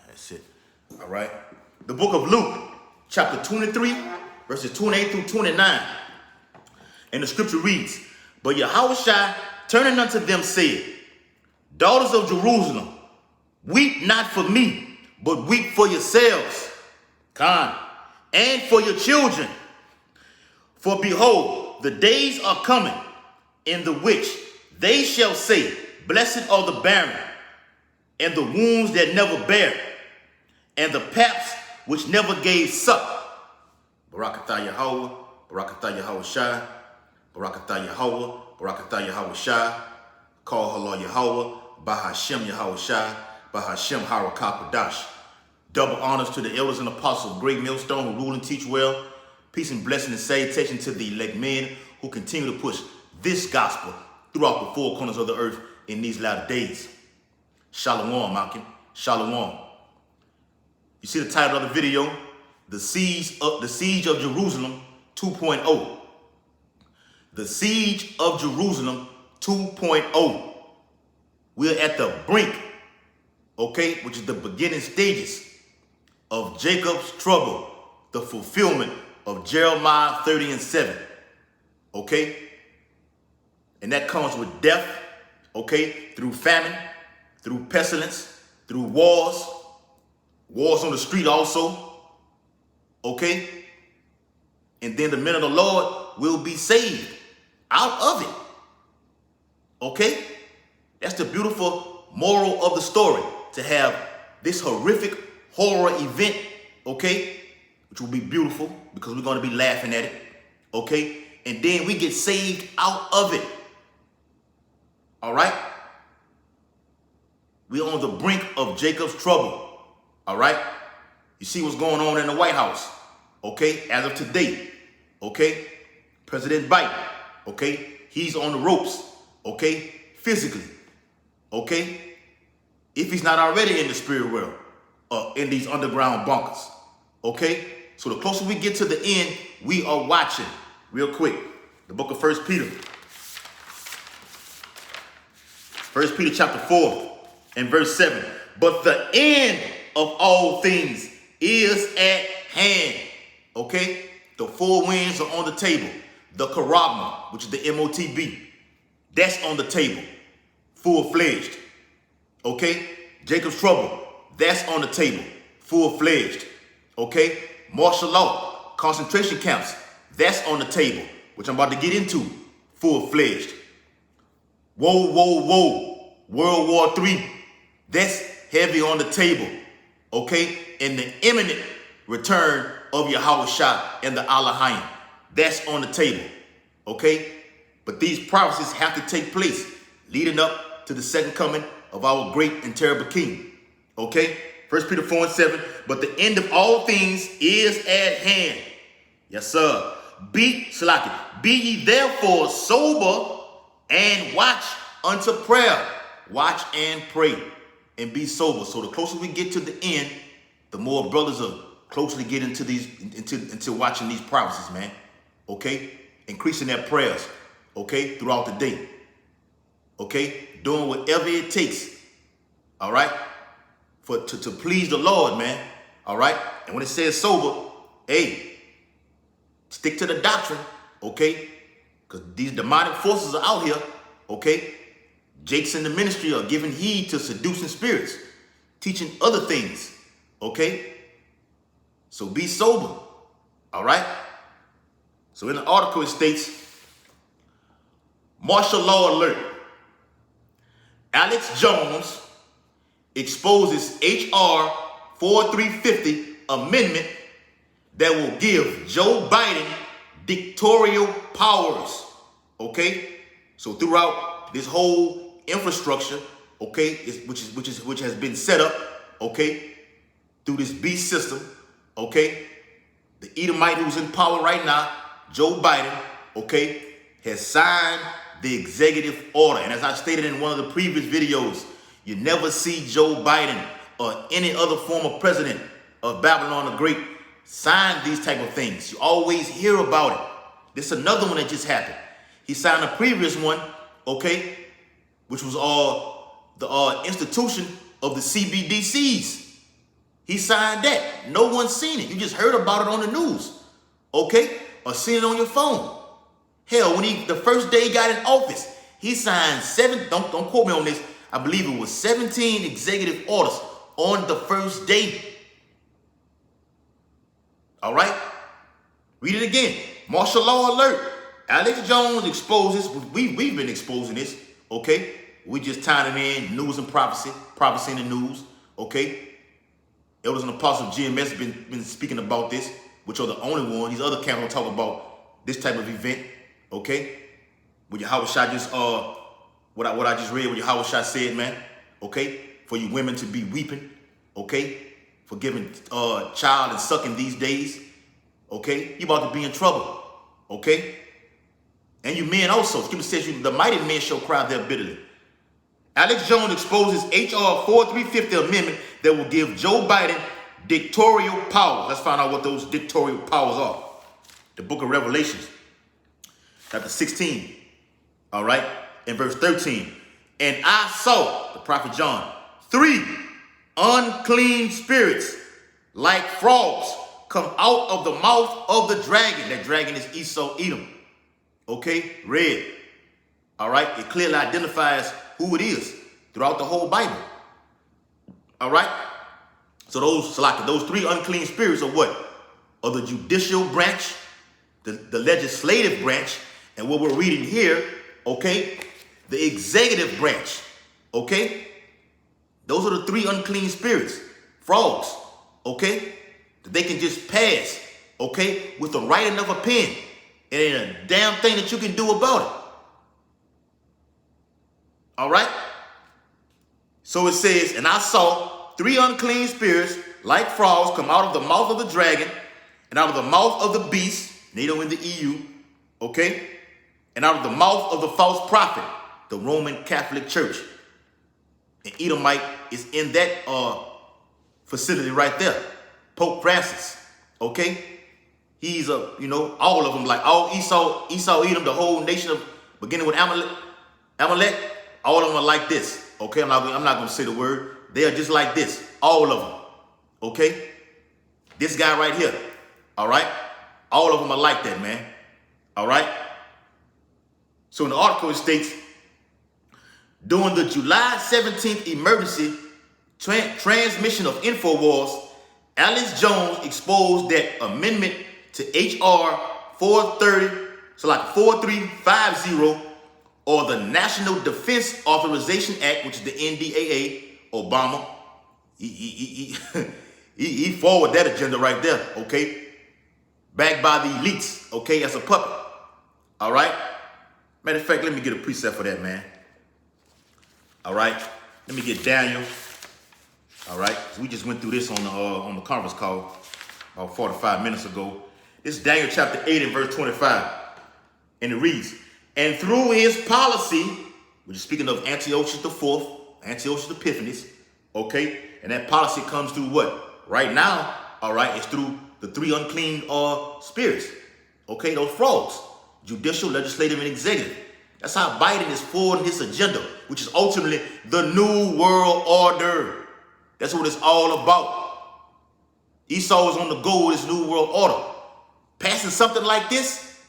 That's it. All right. The book of Luke, chapter 23, verses 28 through 29. And the scripture reads, But Yahushua turning unto them said, Daughters of Jerusalem, weep not for me, but weep for yourselves, and for your children. For behold, the days are coming, in the which they shall say, Blessed are the barren, and the wombs that never bare, and the paps which never gave suck. Barakatah Yahweh, Barakatah Yahushua, Barakatah Yahweh, Barakatah Yahushua, Call Halal Yahweh, Bahashem Yahushua, Bahashem Harakah Kodash. Double honors to the elders and apostles of Great Millstone who rule and teach well. Peace and blessing and salutation to the elect men who continue to push this gospel throughout the four corners of the earth in these latter days. Shalom, Malcolm. Shalom. You see the title of the video? The Siege of Jerusalem 2.0. The Siege of Jerusalem 2.0. We're at the brink, okay, which is the beginning stages of Jacob's trouble, the fulfillment of Jeremiah 30:7, okay? And that comes with death, okay, through famine, through pestilence, through wars on the street also, okay? And then the men of the Lord will be saved out of it, okay? That's the beautiful moral of the story, to have this horrific horror event, okay, which will be beautiful because we're going to be laughing at it, okay? And then we get saved out of it, all right? We're on the brink of Jacob's trouble, all right? You see what's going on in the White House, okay, as of today, okay? President Biden, okay, he's on the ropes, okay, physically, okay? If he's not already in the spirit world, in these underground bunkers, okay? So the closer we get to the end, we are watching. Real quick, the book of 1 Peter. 1 Peter chapter 4 and verse 7. But the end of all things is at hand, okay? The four winds are on the table. The charagma, which is the MOTB, that's on the table, full-fledged, okay? Jacob's trouble, that's on the table, full-fledged, okay? Martial law, concentration camps, that's on the table, which I'm about to get into, full-fledged. Whoa, World War III, that's heavy on the table, okay? And the imminent return of Yahushua and the Alahayim, that's on the table, okay? But these prophecies have to take place leading up to the second coming of our great and terrible King, okay? 1 Peter 4 and 7, but the end of all things is at hand. Yes, sir. Be ye therefore sober and watch unto prayer. Watch and pray and be sober. So the closer we get to the end, the more brothers are closely get into into watching these prophecies, man. Okay? Increasing their prayers, okay, throughout the day. Okay? Doing whatever it takes, all right, to please the Lord, man, all right? And when it says sober, hey, stick to the doctrine, okay? Because these demonic forces are out here, okay? Jakes in the ministry are giving heed to seducing spirits, teaching other things, okay? So be sober, all right? So in the article it states, martial law alert. Alex Jones exposes H.R. 4350 amendment that will give Joe Biden dictatorial powers, okay? So throughout this whole infrastructure, okay, which has been set up, okay, through this beast system, okay, the Edomite who's in power right now, Joe Biden, okay, has signed the executive order. And as I stated in one of the previous videos, you never see Joe Biden or any other former president of Babylon the Great sign these type of things. You always hear about it. This is another one that just happened. He signed a previous one, okay, which was the institution of the CBDCs, He signed that. No one's seen it. You just heard about it on the news, okay? Or seen it on your phone. Hell, when the first day he got in office, he signed don't quote me on this, I believe it was 17 executive orders on the first day. All right? Read it again. Martial law alert. Alex Jones exposes, we've been exposing this, okay? We just tying it in, news and prophecy in the news, okay? Elders and Apostles of GMS have been speaking about this, which are the only one. These other camps don't talk about this type of event, okay? What Yahweh Shai just, what I just read, what Yahweh Shai said, man, okay? For you women to be weeping, okay? For giving child and sucking these days, okay? You about to be in trouble, okay? And you men also. Scripture says the mighty men shall cry there bitterly. Alex Jones exposes H.R. 4350 amendment that will give Joe Biden dictatorial powers. Let's find out what those dictatorial powers are. The book of Revelations, chapter 16, all right, in verse 13. And I saw, the prophet John, 3 unclean spirits like frogs come out of the mouth of the dragon. That dragon is Esau, Edom. Okay, red. All right, it clearly identifies who it is throughout the whole Bible. All right, so those 3 unclean spirits are what? Are the judicial branch, the legislative branch, and what we're reading here, okay, the executive branch. Okay, those are the 3 unclean spirits, frogs. Okay, that they can just pass. Okay, with the writing of a pen. It ain't a damn thing that you can do about it. All right? So it says, and I saw 3 unclean spirits like frogs come out of the mouth of the dragon and out of the mouth of the beast, NATO in the EU, okay? And out of the mouth of the false prophet, the Roman Catholic Church. And Edomite is in that facility right there. Pope Francis, okay? He's all of them, like all Esau, Edom, the whole nation of, beginning with Amalek, all of them are like this, okay? I'm not going to say the word. They are just like this, all of them, okay? This guy right here, all right? All of them are like that, man, all right? So in the article it states, during the July 17th emergency transmission of InfoWars, Alex Jones exposed that amendment to H.R. 430, so like 4350, or the National Defense Authorization Act, which is the NDAA, Obama. He forwarded that agenda right there, okay? Backed by the elites, okay, as a puppet. All right? Matter of fact, let me get a preset for that, man. All right? Let me get Daniel. All right? So we just went through this on the conference call about 45 minutes ago. This is Daniel chapter 8 and verse 25. And it reads, and through his policy, which is speaking of Antiochus IV, Antiochus Epiphanes, okay? And that policy comes through what? Right now, all right, it's through the 3 unclean spirits, okay? Those frogs, judicial, legislative, and executive. That's how Biden is forwarding his agenda, which is ultimately the New World Order. That's what it's all about. Esau is on the go with his New World Order. Passing something like this,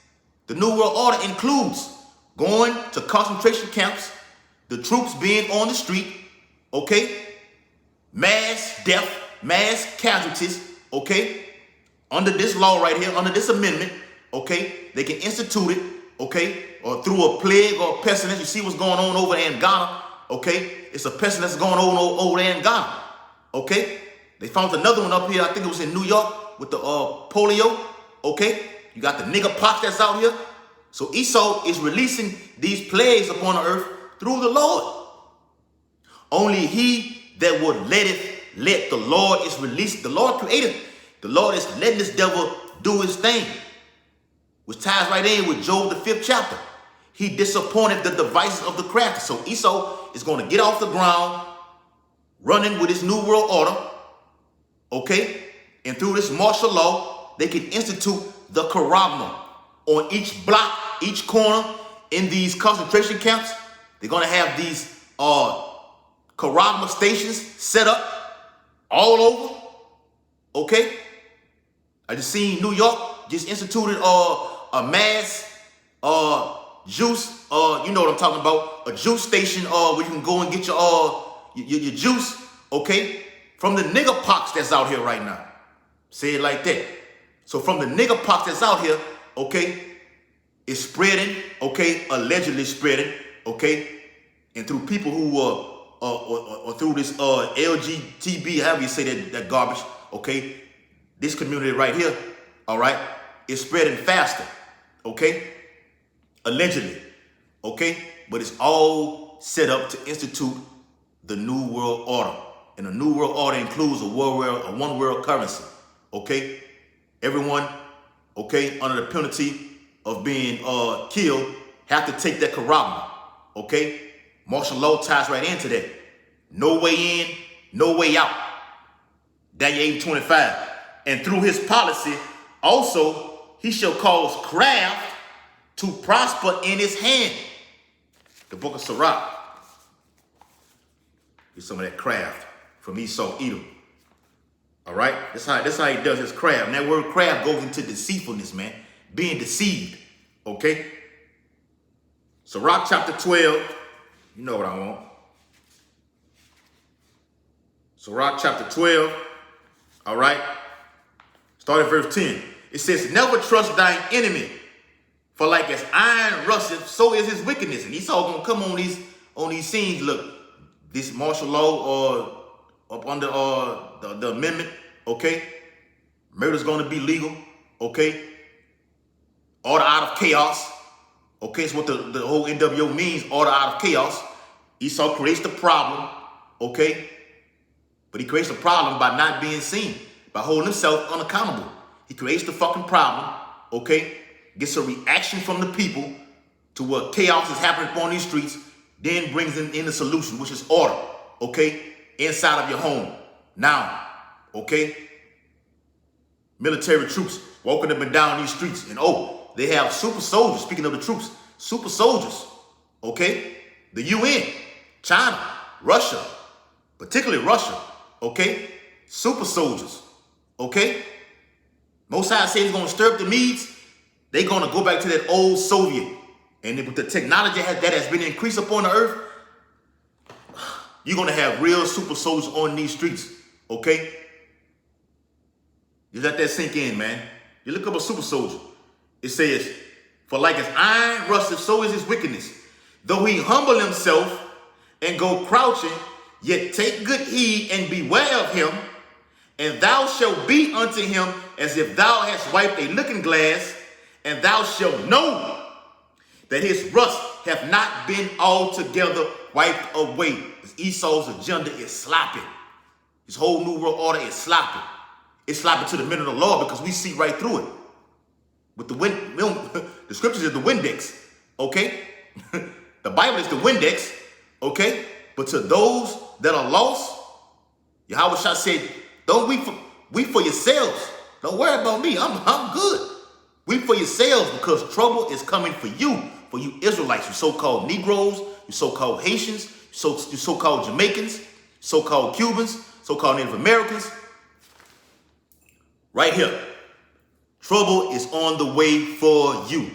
the New World Order includes going to concentration camps, the troops being on the street, okay? Mass death, mass casualties, okay? Under this law right here, under this amendment, okay? They can institute it, okay? Or through a plague or a pestilence. You see what's going on over there in Ghana, okay? It's a pestilence going on over there in Ghana, okay? They found another one up here, I think it was in New York, with the polio, okay? You got the nigger pox that's out here. So Esau is releasing these plagues upon the earth through the Lord. Only he that would let the Lord is released. The Lord created. The Lord is letting this devil do his thing. Which ties right in with Job, the 5th chapter. He disappointed the devices of the crafty. So Esau is going to get off the ground, running with his New World Order. Okay? And through this martial law, they can institute the Karabna on each block, each corner in these concentration camps. They're going to have these Karabna stations set up all over, Okay? I just seen New York just instituted a mass juice, you know what I'm talking about, a juice station where you can go and get your juice, okay, from the nigger pox that's out here right now. Say it like that. So from the nigger pox that's out here, okay, it's spreading, okay, allegedly spreading, okay, and through people who or through this LGTB, however you say that garbage, okay, this community right here, all right, is spreading faster, okay, allegedly, okay, but it's all set up to institute the New World Order, and the New World Order includes a one world currency, okay, everyone, okay, under the penalty of being killed, have to take that Quran, okay, martial law ties right into that, no way in, no way out, Daniel 8:25. And through his policy, also, he shall cause craft to prosper in his hand. The book of Sirach. Get some of that craft from Esau, Edom. All right? That's how he does his craft. And that word craft goes into deceitfulness, man. Being deceived. Okay? Sirach chapter 12. You know what I want. Sirach chapter 12. All right? Start at verse 10. It says, never trust thine enemy, for like as iron rusteth, so is his wickedness. And Esau gonna come on these scenes. Look, this martial law up under the amendment, okay? Murder's gonna be legal, okay? Order out of chaos. Okay, it's what the whole NWO means, order out of chaos. Esau creates the problem, okay? But he creates the problem by not being seen, by holding himself unaccountable. He creates the fucking problem, okay? Gets a reaction from the people to what chaos is happening upon these streets, then brings in the solution, which is order, okay? Inside of your home. Now, okay? Military troops walking up and down these streets, and they have super soldiers, speaking of the troops, super soldiers, okay? The UN, China, Russia, particularly Russia, okay? Super soldiers. Okay? Most High says he's going to stir up the Medes. They're going to go back to that old Soviet. And with the technology that has been increased upon the earth, you're going to have real super soldiers on these streets. Okay? You let that sink in, man. You look up a super soldier. It says, for like as iron rusteth, so is his wickedness. Though he humble himself and go crouching, yet take good heed and beware of him. And thou shalt be unto him as if thou hast wiped a looking glass, and thou shalt know that his rust hath not been altogether wiped away. Esau's agenda is sloppy. His whole New World Order is sloppy. It's sloppy to the men of the law because we see right through it. With the scriptures is the Windex, okay? The Bible is the Windex, okay? But to those that are lost, Yahweh Shah said, don't weep for yourselves. Don't worry about me. I'm good. Weep for yourselves because trouble is coming for you Israelites, you so-called Negroes, you so-called Haitians, you so-called Jamaicans, so-called Cubans, so-called Native Americans. Right here. Trouble is on the way for you.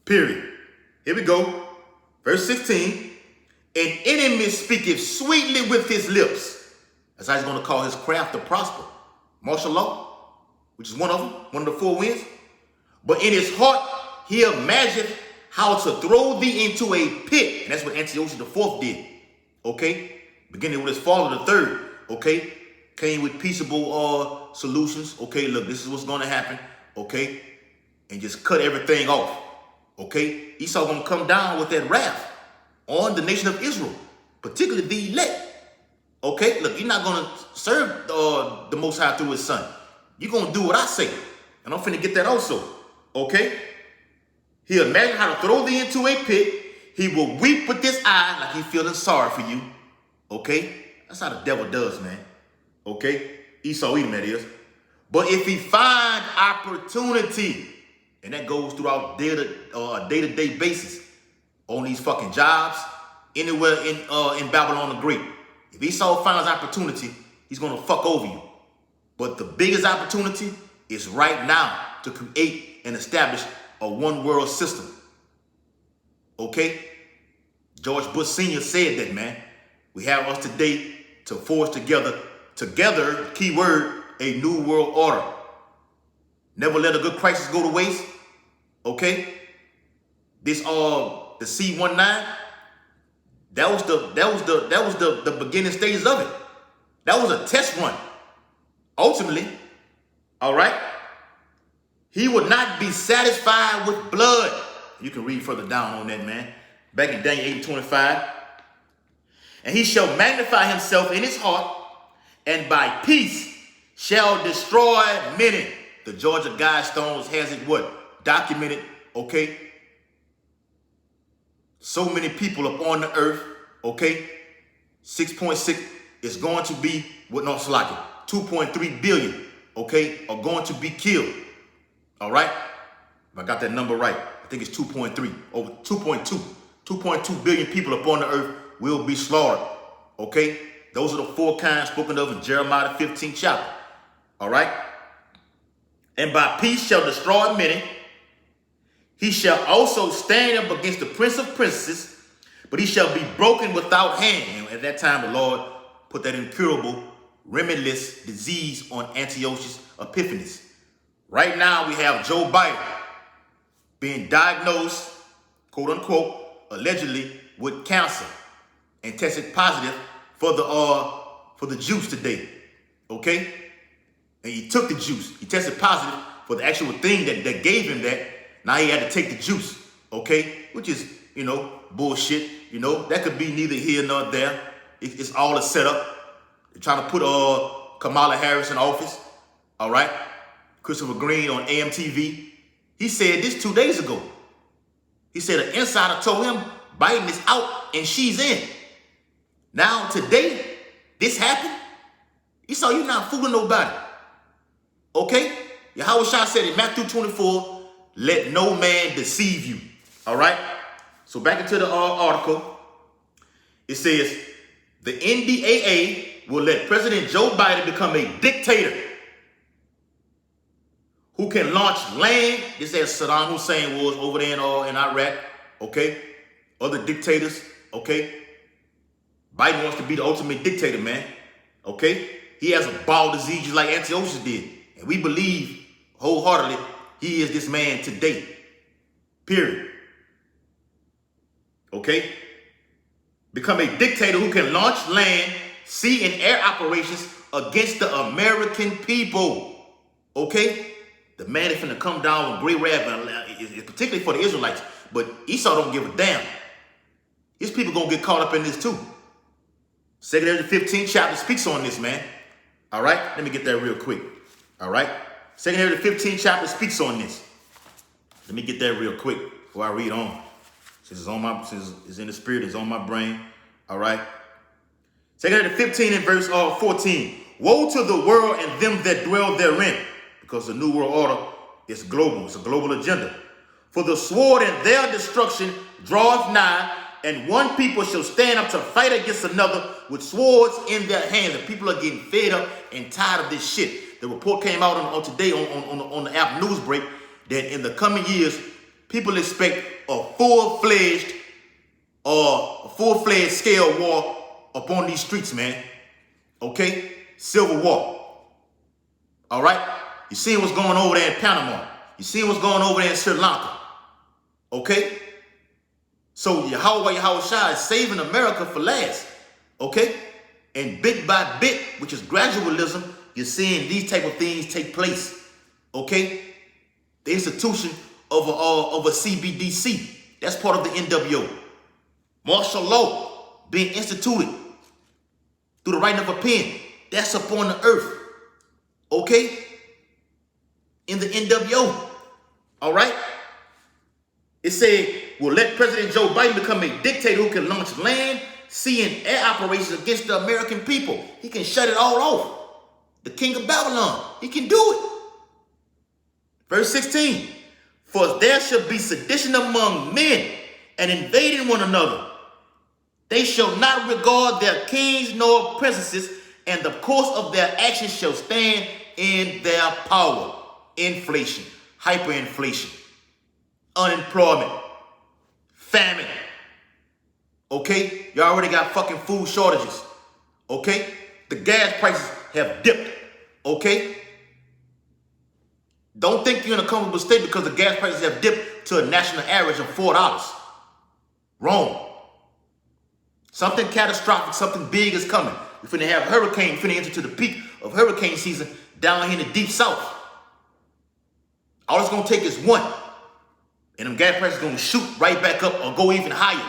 Period. Here we go. Verse 16. An enemy speaketh sweetly with his lips. That's how he's going to call his craft to prosper. Martial law, which is one of them, one of the four winds. But in his heart, he imagined how to throw thee into a pit. And that's what Antiochus IV did. Okay? Beginning with his father the third. Okay? Came with peaceable solutions. Okay, look, this is what's going to happen. Okay? And just cut everything off. Okay? Esau going to come down with that wrath on the nation of Israel. Particularly the elect. Okay, look, you're not going to serve the Most High through his son. You're going to do what I say. And I'm finna get that also. Okay? He'll imagine how to throw thee into a pit. He will weep with his eye like he's feeling sorry for you. Okay? That's how the devil does, man. Okay? Esau Edom, that is. But if he find opportunity, and that goes throughout day-to-day basis, on these fucking jobs, anywhere in Babylon the Great. If Esau finds opportunity, he's going to fuck over you. But the biggest opportunity is right now to create and establish a one world system. Okay? George Bush Sr. said that, man. We have us today to forge together, key word, a new world order. Never let a good crisis go to waste. Okay? This the C-19, that was the beginning stages of it. That was a test run. Ultimately, all right, he would not be satisfied with blood. You can read further down on that, man. Back in Daniel 8:25. And he shall magnify himself in his heart, and by peace shall destroy many. The Georgia Guidestones has it what? Documented, okay? So many people upon the earth, okay? 6.6 is going to be, what no, Slaki, 2.3 billion, okay, are going to be killed. All right? If I got that number right, I think it's 2.3, over 2.2. 2.2 billion people upon the earth will be slaughtered. Okay? Those are the four kinds spoken of in Jeremiah 15th chapter. All right? And by peace shall destroy many. He shall also stand up against the prince of princes, but he shall be broken without hand. And at that time, the Lord put that incurable, remediless disease on Antiochus Epiphanes. Right now, we have Joe Biden being diagnosed, quote unquote, allegedly with cancer, and tested positive for the juice today. Okay? And he took the juice. He tested positive for the actual thing that gave him that. Now he had to take the juice. Okay? Which is, bullshit. That could be neither here nor there. It's all a setup. They're trying to put Kamala Harris in office. All right? Christopher Green on AMTV. He said this 2 days ago. He said an insider told him Biden is out and she's in. Now, today, this happened. He saw you not fooling nobody. Okay? Yahweh Shah said in Matthew 24, let no man deceive you. All right? So back into the article. It says, the NDAA will let President Joe Biden become a dictator who can launch land, just as Saddam Hussein was over there in Iraq, okay? Other dictators, okay? Biden wants to be the ultimate dictator, man, okay? He has a bowel disease just like Antiochus did. And we believe wholeheartedly he is this man today, period. Okay? Become a dictator who can launch land, sea, and air operations against the American people, okay? The man is finna come down with great wrath, particularly for the Israelites. But Esau don't give a damn. His people gonna get caught up in this too. 2 Ezra 15th chapter speaks on this, man. All right? Let me get that real quick. All right? 2 Ezra 15th chapter speaks on this. Let me get that real quick before I read on. Since it's in the spirit, it's on my brain. All right? 2 Ezra 15 and verse 14. Woe to the world and them that dwell therein, because the New World Order is global. It's a global agenda. For the sword and their destruction draweth nigh, and one people shall stand up to fight against another with swords in their hands. And people are getting fed up and tired of this shit. The report came out on today on the app Newsbreak that in the coming years, people expect a full-fledged scale war upon these streets, man. Okay? Civil war. All right? You see what's going over there in Panama. You see what's going over there in Sri Lanka. Okay? So Yahweh Shah is saving America for last. Okay? And bit by bit, which is gradualism, you're seeing these type of things take place. Okay? The institution of a CBDC. That's part of the NWO. Martial law being instituted through the writing of a pen. That's upon the earth. Okay? In the NWO. All right? It said, will let President Joe Biden become a dictator who can launch land, sea, and air operations against the American people. He can shut it all off. The king of Babylon. He can do it. Verse 16. For there shall be sedition among men and invading one another. They shall not regard their kings nor princesses, and the course of their actions shall stand in their power. Inflation, hyperinflation, unemployment, famine. Okay? You already got fucking food shortages. Okay? The gas prices have dipped. Okay? Don't think you're in a comfortable state because the gas prices have dipped to a national average of $4. Wrong. Something catastrophic, something big is coming. We're finna have hurricane, we're finna enter to the peak of hurricane season down here in the deep south. All it's gonna take is one. And them gas prices gonna shoot right back up or go even higher.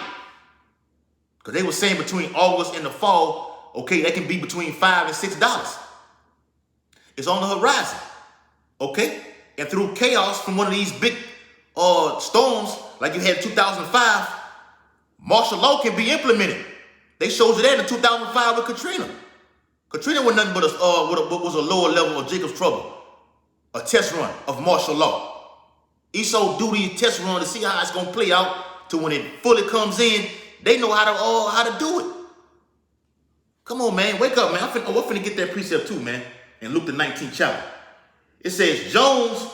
Because they were saying between August and the fall, okay, they can be between $5 and $6. It's on the horizon. Okay? And through chaos from one of these big storms, like you had in 2005, martial law can be implemented. They showed you that in 2005 with Katrina. Katrina was nothing but what was a lower level of Jacob's trouble. A test run of martial law. ESO do these test run to see how it's gonna play out to when it fully comes in, they know how to do it. Come on, man, wake up, man. I'm finna get that precept too, man. In Luke the 19th chapter. It says, Jones,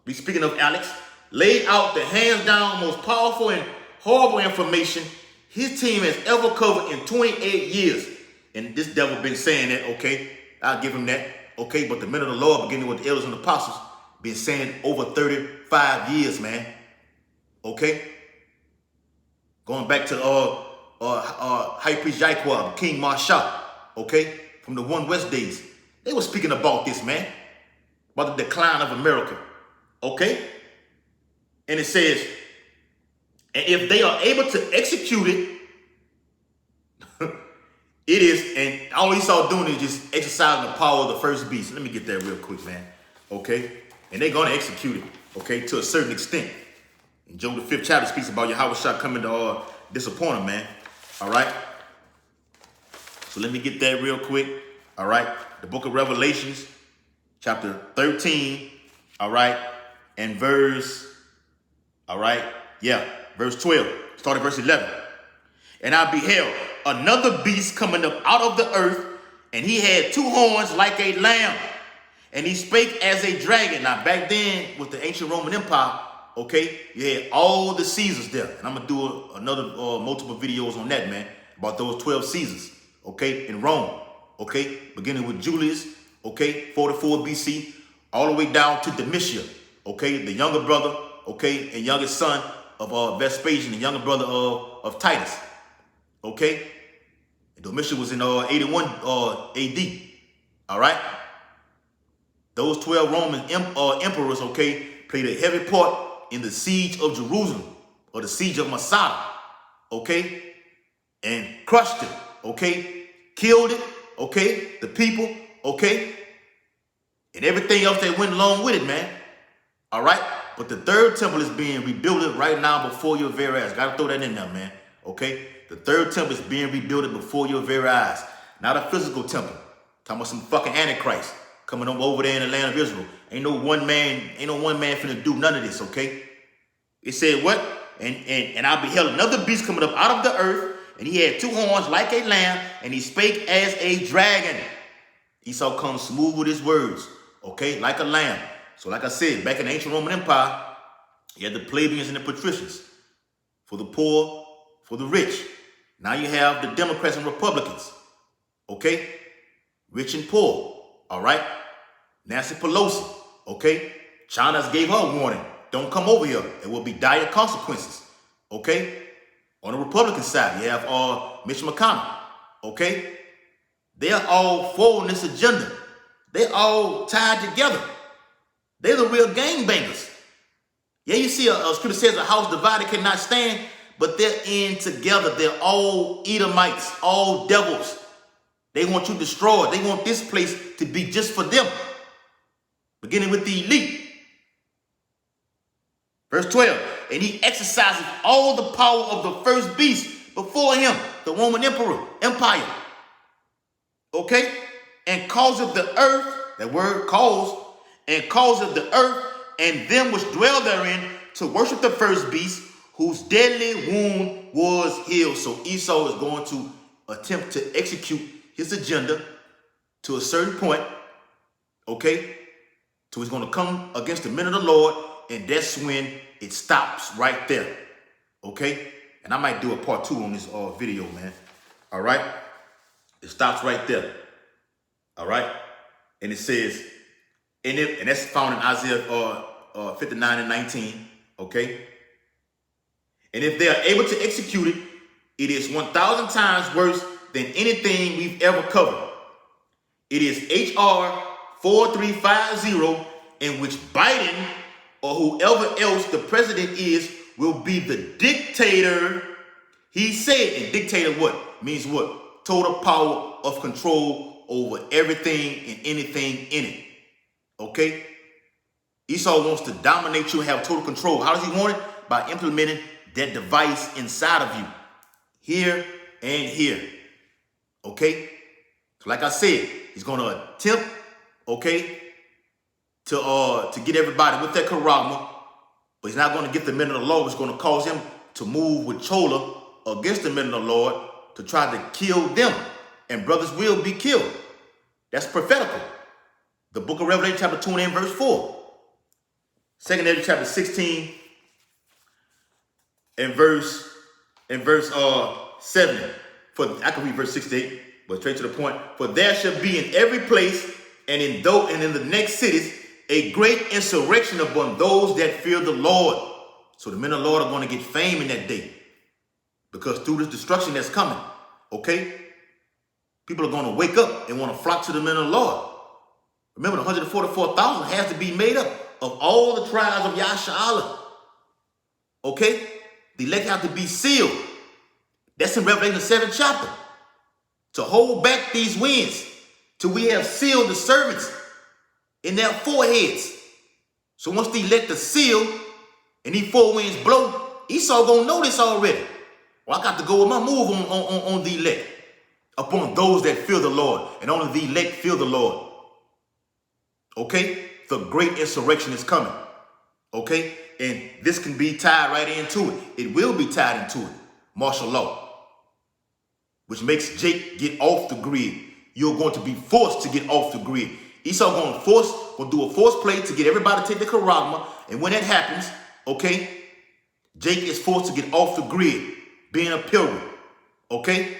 we speaking of Alex, laid out the hands down most powerful and horrible information his team has ever covered in 28 years. And this devil been saying that, okay, I'll give him that. Okay, but the men of the Lord, beginning with the elders and the apostles, been saying over 35 years, man. Okay? Going back to High Priest Jaquab, King Marshal, okay? From the One West days. They were speaking about this, man. About the decline of America. Okay? And it says, and if they are able to execute it, it is, and all Esau doing is just exercising the power of the first beast. Let me get that real quick, man. Okay? And they're going to execute it, okay, to a certain extent. And Job the 5th chapter speaks about Yahweh coming to disappoint him, man. All right? So let me get that real quick. All right? The book of Revelations, chapter 13, all right, and verse 12. Start at verse 11. And I beheld another beast coming up out of the earth, and he had 2 horns like a lamb, and he spake as a dragon. Now, back then, with the ancient Roman Empire, okay, you had all the Caesars there. And I'm going to do another multiple videos on that, man, about those 12 Caesars, okay, in Rome, okay, beginning with Julius, okay, 44 BC, all the way down to Domitian, okay, the younger brother, okay, and youngest son of Vespasian, the younger brother of Titus, okay? And Domitian was in 81 AD, all right? Those 12 Roman emperors, okay, played a heavy part in the siege of Jerusalem, or the siege of Masada, okay? And crushed it, okay? Killed it, okay? The people, okay? And everything else that went along with it, man. All right? But the third temple is being rebuilt right now before your very eyes. Got to throw that in there, man. Okay? The third temple is being rebuilt before your very eyes. Not a physical temple. Talking about some fucking Antichrist coming over there in the land of Israel. Ain't no one man finna do none of this, okay? It said what? And I beheld another beast coming up out of the earth, and he had 2 horns like a lamb, and he spake as a dragon. Esau comes smooth with his words, okay, like a lamb. So like I said, back in the ancient Roman Empire, you had the plebeians and the patricians. For the poor, for the rich. Now you have the Democrats and Republicans, okay? Rich and poor, all right? Nancy Pelosi, okay? China's gave her a warning. Don't come over here. There will be dire consequences, okay? On the Republican side, you have Mitch McConnell, okay? They're all for this agenda. They're all tied together. They're the real gangbangers. Yeah, you see a scripture says a house divided cannot stand, but they're in together. They're all Edomites, all devils. They want you destroyed. They want this place to be just for them. Beginning with the elite. Verse 12. And he exercises all the power of the first beast before him, the Roman Empire. Okay? And causeth the earth, that word cause, and causeth the earth and them which dwell therein to worship the first beast, whose deadly wound was healed. So Esau is going to attempt to execute his agenda to a certain point, Okay? So he's going to come against the men of the Lord, and that's when it stops right there. Okay? And I might do a part 2 on this video, man. All right? It stops right there. All right? And it says, and that's found in Isaiah 59:19. Okay? And if they are able to execute it, it is 1,000 times worse than anything we've ever covered. It is H.R. 4350, in which Biden or whoever else the president is will be the dictator. He said, and dictator what? Means what? Total power of control over everything and anything in it. Okay? Esau wants to dominate you and have total control. How does he want it? By implementing that device inside of you. Here and here. Okay? So like I said, he's going to attempt, okay, to get everybody with that charagma, but he's not going to get the men of the Lord. It's going to cause him to move with chola against the men of the Lord to try to kill them. And brothers will be killed. That's prophetical. The book of Revelation chapter 20 and verse 4. 2 Ezra chapter 16 and verse 7. I can read verse 68, but straight to the point. For there shall be in every place and in the next cities a great insurrection upon those that fear the Lord. So the men of the Lord are going to get fame in that day. Because through this destruction that's coming, okay, people are going to wake up and want to flock to the men of the Lord. Remember, the 144,000 has to be made up of all the tribes of Yasha'Allah. Okay? The elect have to be sealed. That's in Revelation 7th chapter. To hold back these winds till we have sealed the servants in their foreheads. So once the elect are sealed and these 4 winds blow, Esau gonna know this already. Well, I got to go with my move on the elect. Upon those that fear the Lord. And only the elect fear the Lord. Okay? The great insurrection is coming. Okay? And this can be tied right into it. It will be tied into it. Martial law. Which makes Jake get off the grid. You're going to be forced to get off the grid. Esau going to do a force play to get everybody to take the charagma. And when that happens, okay, Jake is forced to get off the grid, being a pilgrim. Okay?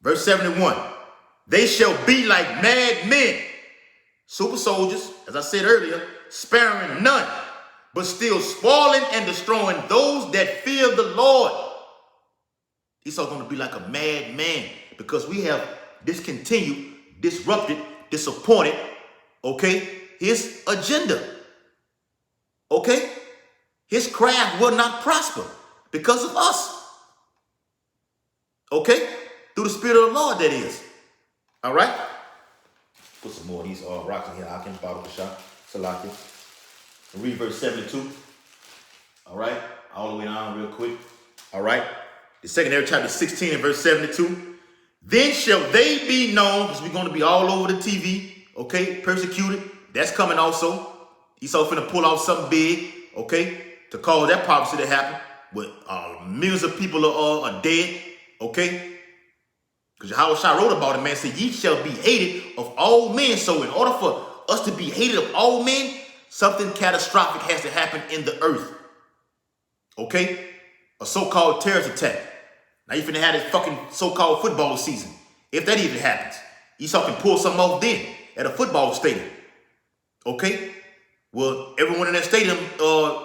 Verse 71. They shall be like mad men. Super soldiers, as I said earlier, sparing none, but still spoiling and destroying those that fear the Lord. Esau's going to be like a mad man because we have discontinued, disrupted, disappointed, okay, his agenda. Okay? His craft will not prosper because of us. Okay? Through the Spirit of the Lord, that is. All right? Put some more of these rocks in here. I can bottle the shot. Salaki. And read verse 72. All right? All the way down real quick. All right? The 2nd Ezra chapter 16 and verse 72. Then shall they be known, because we're going to be all over the TV, okay? Persecuted. That's coming also. Esau finna pull out something big, okay? To cause that prophecy to happen. But millions of people are dead, okay? Because Yahushua wrote about it, man, said, ye shall be hated of all men. So in order for us to be hated of all men, something catastrophic has to happen in the earth. Okay? A so-called terrorist attack. Now you finna have this fucking so-called football season. If that even happens. Esau can pull something off then at a football stadium. Okay? Well, everyone in that stadium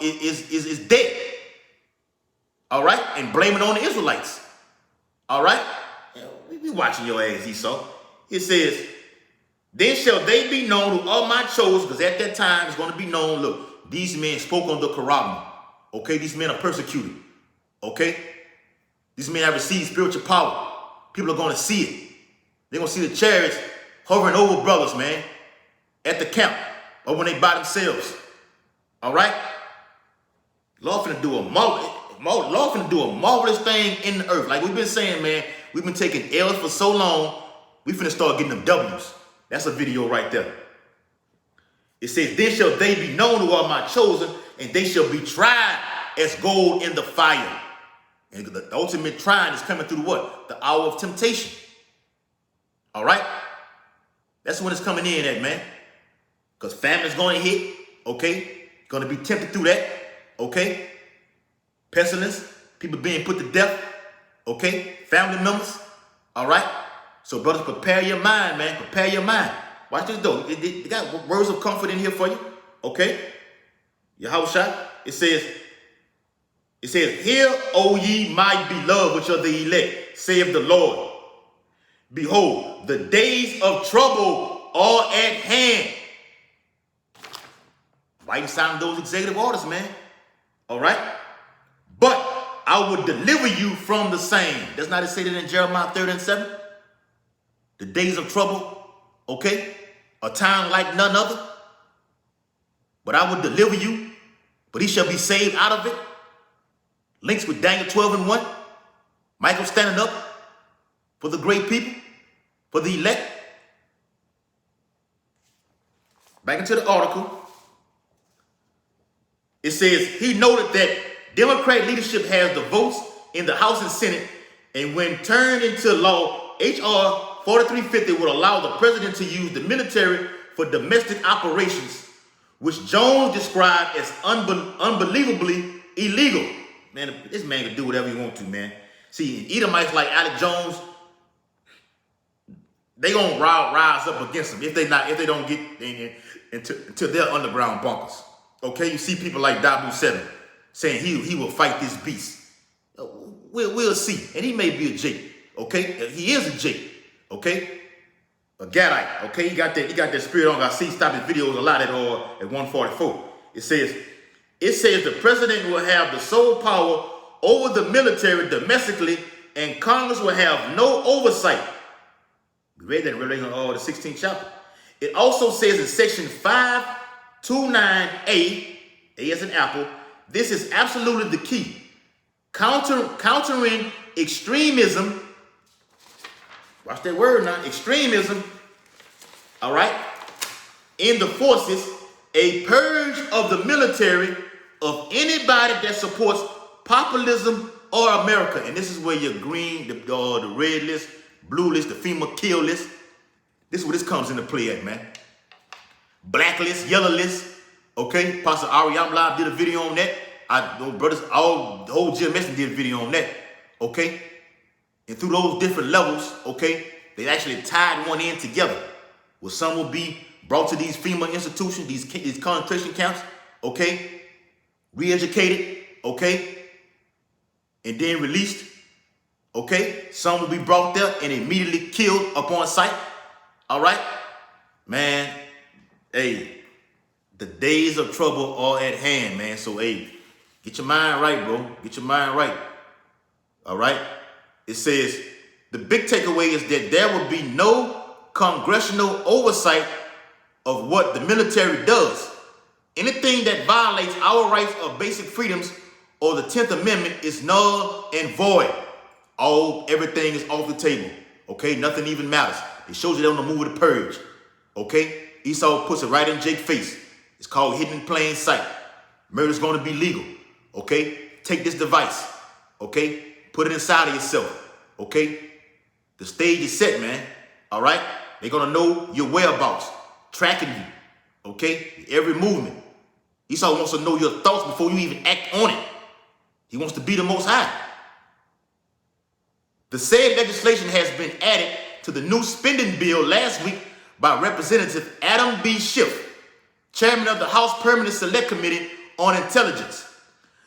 is dead. All right? And blame it on the Israelites. All right? We be watching your ass, Esau. It says, then shall they be known who are my chosen, because at that time it's going to be known, look, these men spoke on the charagma. Okay? These men are persecuted. Okay? These men have received spiritual power. People are going to see it. They're going to see the chariots hovering over brothers, man, at the camp or when they by themselves. All right? Lord finna do a marvelous thing in the earth. Like we've been saying, man, we've been taking L's for so long, we finna start getting them W's. That's a video right there. It says, then shall they be known who are my chosen, and they shall be tried as gold in the fire. And the ultimate trying is coming through what? The hour of temptation. All right? That's when it's coming in at, man. Because family's going to hit, okay? Going to be tempted through that, okay? Pestilence, people being put to death, okay? Family members, all right? So, brothers, prepare your mind, man. Prepare your mind. Watch this, though. They got words of comfort in here for you, okay? Yahushua, it says, hear, O ye my beloved, which are the elect, saith the Lord. Behold, the days of trouble are at hand. Writing sign those executive orders, man. All right? But I will deliver you from the same. Does not it say that in Jeremiah 30:7? The days of trouble, okay? A time like none other. But I will deliver you, but he shall be saved out of it. Links with Daniel 12:1. Michael standing up for the great people, for the elect. Back into the article. It says, he noted that Democratic leadership has the votes in the House and Senate, and when turned into law, H.R. 4350 would allow the president to use the military for domestic operations, which Jones described as unbelievably illegal. Man, this man can do whatever he wants to, man. See, Edomites like Alex Jones, they gonna rise up against him if they don't get into their underground bunkers. Okay, you see people like Dabu 7 saying he will fight this beast. We'll see, and he may be a J. Okay, he is a J. Okay, a Gadite. Okay, he got that spirit on. I see stop his videos a lot at 144. It says the president will have the sole power over the military domestically, and Congress will have no oversight. We read that in Revelation, the 16th chapter. It also says in section 529A, A as in apple, this is absolutely the key. Countering extremism. Watch that word now, extremism. All right. In the forces, a purge of the military of anybody that supports populism or America. And this is where your green, the red list, blue list, the FEMA kill list. This is where this comes into play at, man. Black list, yellow list. Okay, Pastor Ari Live did a video on that. Brothers, the whole GMS did a video on that. Okay, and through those different levels, okay, they actually tied one in together. Where some will be brought to these FEMA institutions, these concentration camps, okay, re-educated, okay, and then released, okay. Some will be brought there and immediately killed upon sight. All right, man. Hey, the days of trouble are at hand, man. So, hey, get your mind right, bro. Get your mind right. All right. It says the big takeaway is that there will be no congressional oversight of what the military does. Anything that violates our rights of basic freedoms or the 10th Amendment is null and void. Everything is off the table. Okay, nothing even matters. It shows you on the movie The Purge. Okay, Esau puts it right in Jake's face. It's called hidden in plain sight. Murder's going to be legal. Okay, take this device. Okay, put it inside of yourself. Okay, the stage is set, man. All right, they're going to know your whereabouts, tracking you. Okay, every movement. Esau wants to know your thoughts before you even act on it. He wants to be the Most High. The said legislation has been added to the new spending bill last week by Representative Adam B. Schiff, chairman of the House Permanent Select Committee on Intelligence.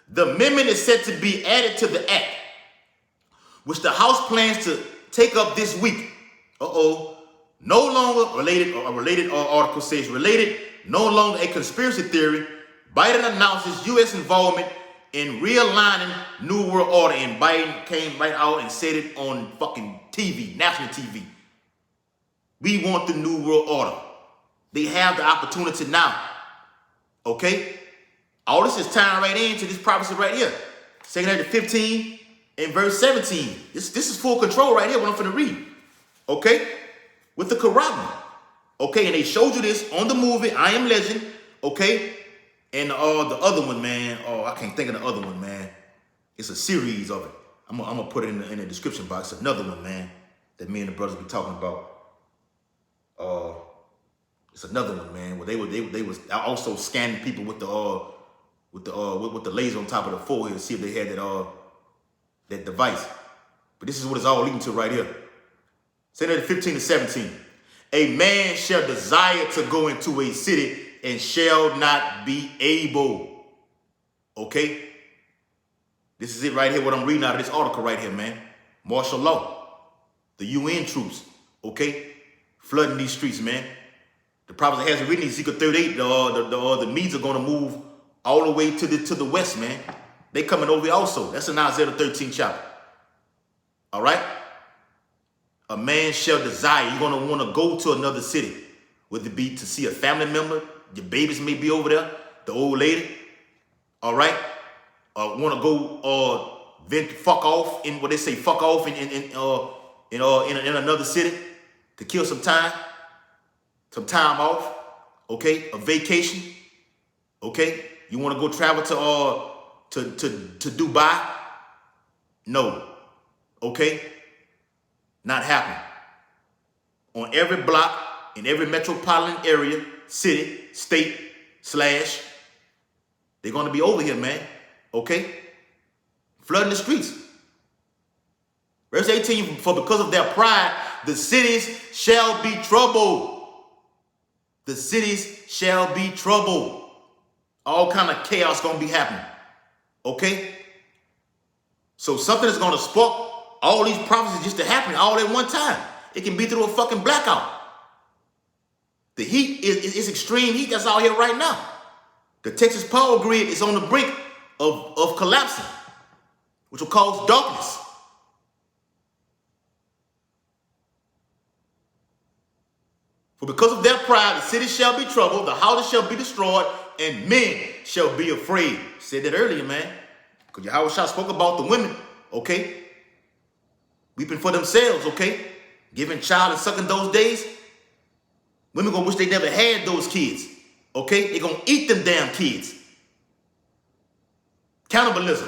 The amendment is set to be added to the act, which the House plans to take up this week. No longer related, or a related article says related, no longer a conspiracy theory. Biden announces U.S. involvement in realigning New World Order, and Biden came right out and said it on fucking TV, national TV. We want the New World Order. They have the opportunity now. Okay? All this is tying right into this prophecy right here. 2 Timothy 15 and verse 17. This is full control right here, what I'm finna read. Okay? With the Quran. Okay, and they showed you this on the movie, I Am Legend. Okay? And the other one, man. I can't think of the other one, man. It's a series of it. I'm gonna put it in the description box. Another one, man, that me and the brothers be talking about. It's another one, man, where they was also scanning people with the laser on top of the forehead to see if they had that device. But this is what it's all leading to right here. Say that 15 to 17. A man shall desire to go into a city and shall not be able. Okay? This is it right here, what I'm reading out of this article right here, man. Martial law. The UN troops, okay? Flooding these streets, man. The prophet has written in Ezekiel 38, the Medes are going to move all the way to the west, man. They coming over here also. That's in Isaiah 13th chapter. All right? A man shall desire. You're going to want to go to another city. Whether it be to see a family member, your babies may be over there, the old lady. All right? Want to go fuck off in what they say, fuck off in another city to kill some time off. Okay? A vacation. Okay? You want to go travel to Dubai? No. Okay? Not happening. On every block, in every metropolitan area, city, state, / they're going to be over here, man. Okay? Flooding the streets. Verse 18, for because of their pride, the cities shall be troubled. The cities shall be troubled. All kind of chaos going to be happening. Okay? So something is going to spark all these prophecies just to happen all at one time. It can be through a fucking blackout. The heat is extreme heat that's out here right now. The Texas power grid is on the brink of collapsing, which will cause darkness. For because of their pride, the city shall be troubled, the houses shall be destroyed, and men shall be afraid. Said that earlier, man. Because Yahushua spoke about the women, okay? Weeping for themselves, okay? Giving child and sucking those days. Women gonna wish they never had those kids, okay? They gonna eat them damn kids. Cannibalism.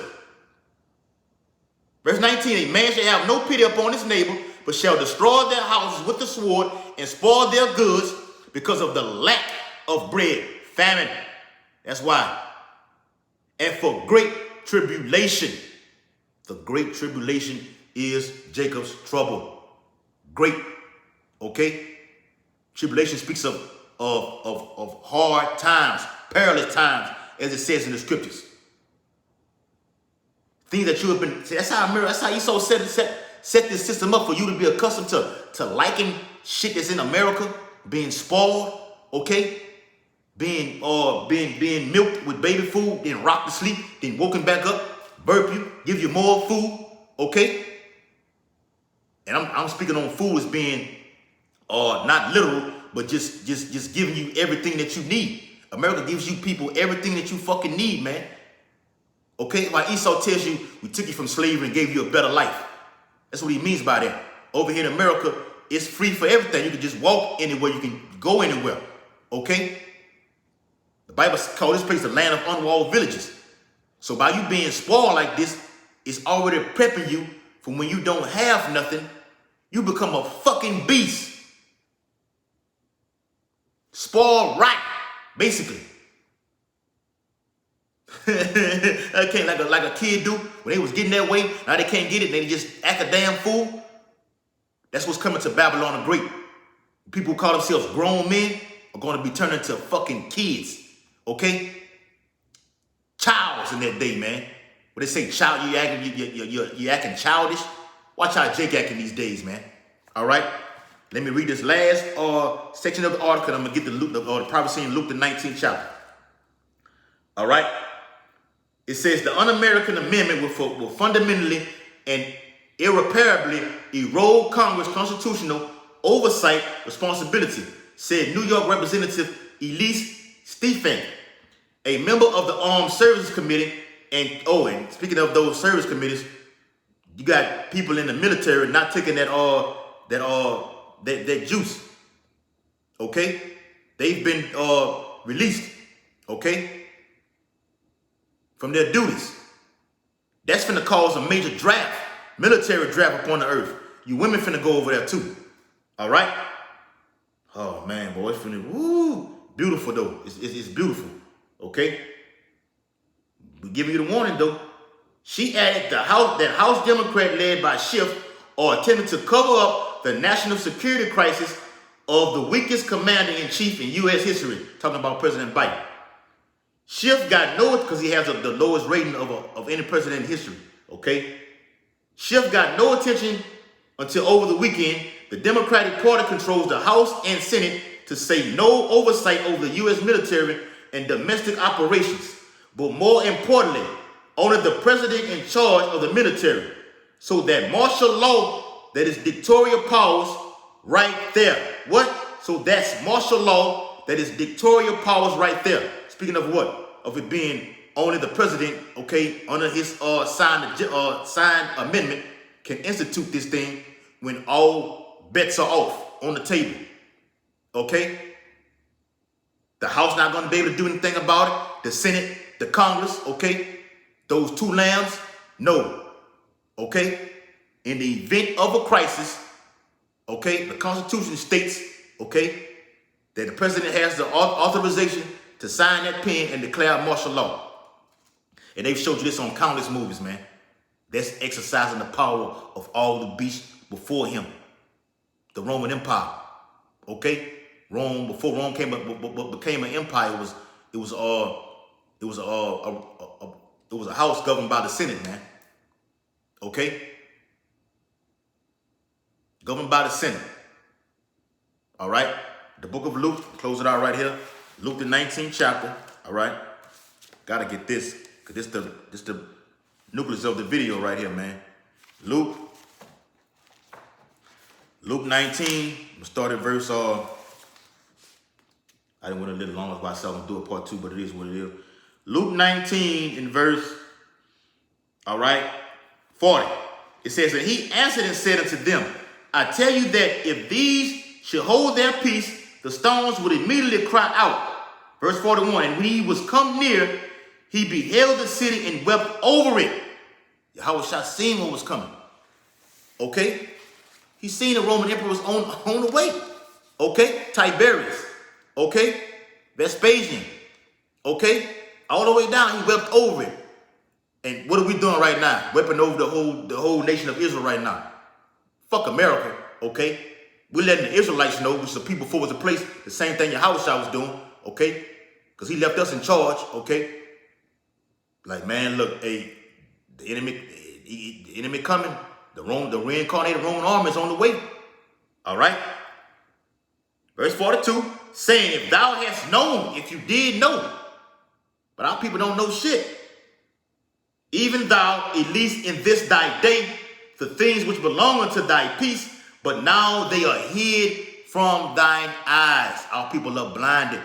Verse 19, a man shall have no pity upon his neighbor, but shall destroy their houses with the sword and spoil their goods because of the lack of bread. Famine. That's why. And for great tribulation. The great tribulation is Jacob's trouble. Great. Okay? Tribulation speaks of hard times, perilous times, as it says in the scriptures. Things that you have been, that's how Esau set this system up for you to be accustomed to liking shit that's in America, being spoiled, okay? Being milked with baby food, then rocked to sleep, then woken back up, burp you, give you more food, okay? And I'm speaking on food as being not literal, but just giving you everything that you need. America gives you people everything that you fucking need, man. Okay? Like Esau tells you, we took you from slavery and gave you a better life. That's what he means by that. Over here in America, it's free for everything. You can just walk anywhere. You can go anywhere. Okay? The Bible calls this place the land of unwalled villages. So by you being spoiled like this, it's already prepping you for when you don't have nothing, you become a fucking beast. Spoiled right, basically. Okay, like a kid do when they was getting that way. Now they can't get it. They just act a damn fool. That's what's coming to Babylon the Great. People who call themselves grown men are going to be turned into fucking kids. Okay? Childs in that day, man. When they say child, you acting childish. Watch how Jake acting these days, man. All right? Let me read this last section of the article. I'm going to get the prophecy in Luke the 19th chapter. All right? It says the un-American amendment will fundamentally and irreparably erode Congress' constitutional oversight responsibility, said New York Representative Elise Stefanik, a member of the Armed Services Committee. And speaking of those service committees, you got people in the military not taking that juice. Okay? They've been released. Okay? From their duties. That's finna cause a major draft, military draft upon the earth. You women finna go over there too. All right? Oh man, boy, it's finna, woo, beautiful though. It's beautiful. Okay? We giving you the warning though. She added that House Democrat led by Schiff are attempting to cover up the national security crisis of the weakest commander-in-chief in U.S. history. Talking about President Biden. Schiff got no, because he has the lowest rating of any president in history. Okay? Schiff got no attention until over the weekend. The Democratic Party controls the House and Senate to say no oversight over the U.S. military and domestic operations. But more importantly, only the president in charge of the military. So that martial law, that is dictatorial powers right there. What? So that's martial law, that is dictatorial powers right there. Speaking of what? Of it being only the president, okay, under his signed amendment, can institute this thing when all bets are off on the table. Okay? The House not going to be able to do anything about it. The Senate, the Congress, okay? Those two lambs, no. Okay? In the event of a crisis, okay, the Constitution states, okay, that the president has the authorization to sign that pen and declare martial law. And they've showed you this on countless movies, man. That's exercising the power of all the beasts before him. The Roman Empire, okay? Rome, before Rome became an empire, it was a house governed by the Senate, man. Okay? Governed by the Senate. All right? The book of Luke, close it out right here. Luke the 19th chapter. All right? Gotta get this, because this the nucleus of the video right here, man. Luke 19. I'm start at verse I didn't want a little longer by myself and do a part 2, but it is what it is. Luke 19 in verse, all right, 40. It says, and he answered and said unto them, I tell you that if these should hold their peace, the stones would immediately cry out. Verse 41, and when he was come near, he beheld the city and wept over it. Yahushua seen what was coming. Okay? He seen the Roman emperor was on the way. Okay? Tiberius. Okay? Vespasian. Okay? All the way down, he wept over it. And what are we doing right now? Weeping over the whole nation of Israel right now. Fuck America, okay? We're letting the Israelites know, which the people before was a place, the same thing Yahushua was doing, okay? Because he left us in charge, okay? Like, man, look, hey, the enemy coming. The reincarnated Roman army is on the way. All right? Verse 42, saying, if thou hast known, if you did know, but our people don't know shit. Even thou, at least in this thy day, the things which belong unto thy peace, but now they are hid from thine eyes. Our people are blinded.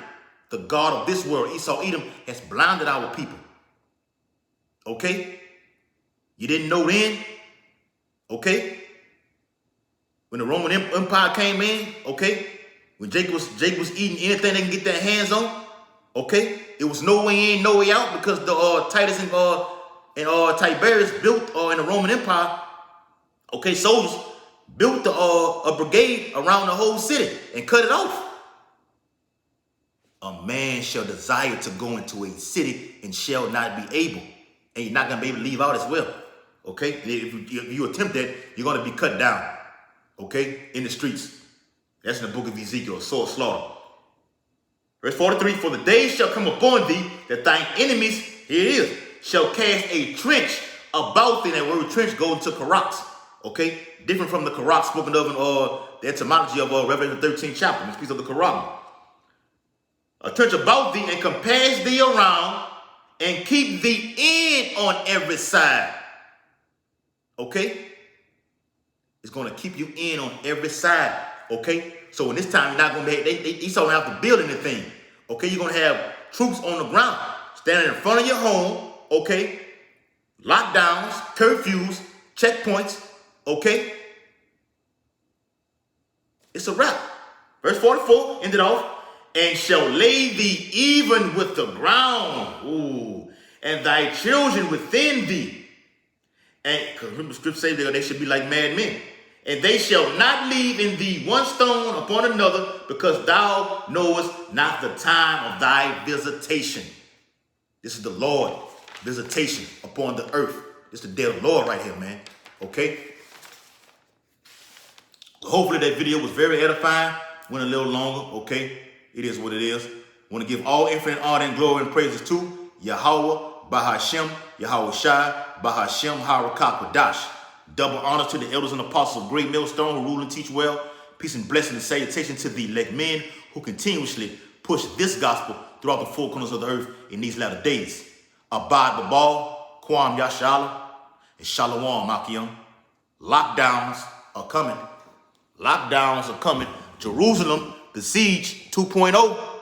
The God of this world, Esau Edom, has blinded our people. Okay? You didn't know then? Okay? When the Roman Empire came in, okay? When Jake was eating anything they can get their hands on, okay? It was no way in, no way out, because the Titus and Tiberius built in the Roman Empire, okay, soldiers built a brigade around the whole city and cut it off. A man shall desire to go into a city and shall not be able. And you're not going to be able to leave out as well. Okay? If you attempt that, you're going to be cut down. Okay? In the streets. That's in the book of Ezekiel, sword slaughter. Verse 43, for the days shall come upon thee that thine enemies, here it is, shall cast a trench about thee. That word trench goes into karaks. Okay? Different from the karak spoken of in the etymology of Revelation 13th chapter, which speaks of the karak. A trench about thee and compass thee around and keep thee in on every side. Okay? It's going to keep you in on every side. Okay? So in this time, you're not going to be, Esau don't have to build anything. Okay? You're going to have troops on the ground standing in front of your home. Okay? Lockdowns, curfews, checkpoints. Okay? It's a wrap. Verse 44 ended off. And shall lay thee even with the ground. Ooh. And thy children within thee. And because remember the scripture says they should be like madmen. And they shall not leave in thee one stone upon another, because thou knowest not the time of thy visitation. This is the Lord visitation upon the earth. This is the day of the Lord right here, man. Okay? So hopefully that video was very edifying. Went a little longer. Okay? It is what it is. Want to give all infinite honor and glory and praises to Yahweh, Bahashem, Yahweh Shai, Bahashem, Harakah, double honor to the elders and apostles of Great Millstone who rule and teach well. Peace and blessing and salutation to the elect men who continuously push this gospel throughout the four corners of the earth in these latter days. Abad Babal, Kwam Yashala, and Shalom Akim. Lockdowns are coming. Lockdowns are coming. Jerusalem, the siege 2.0.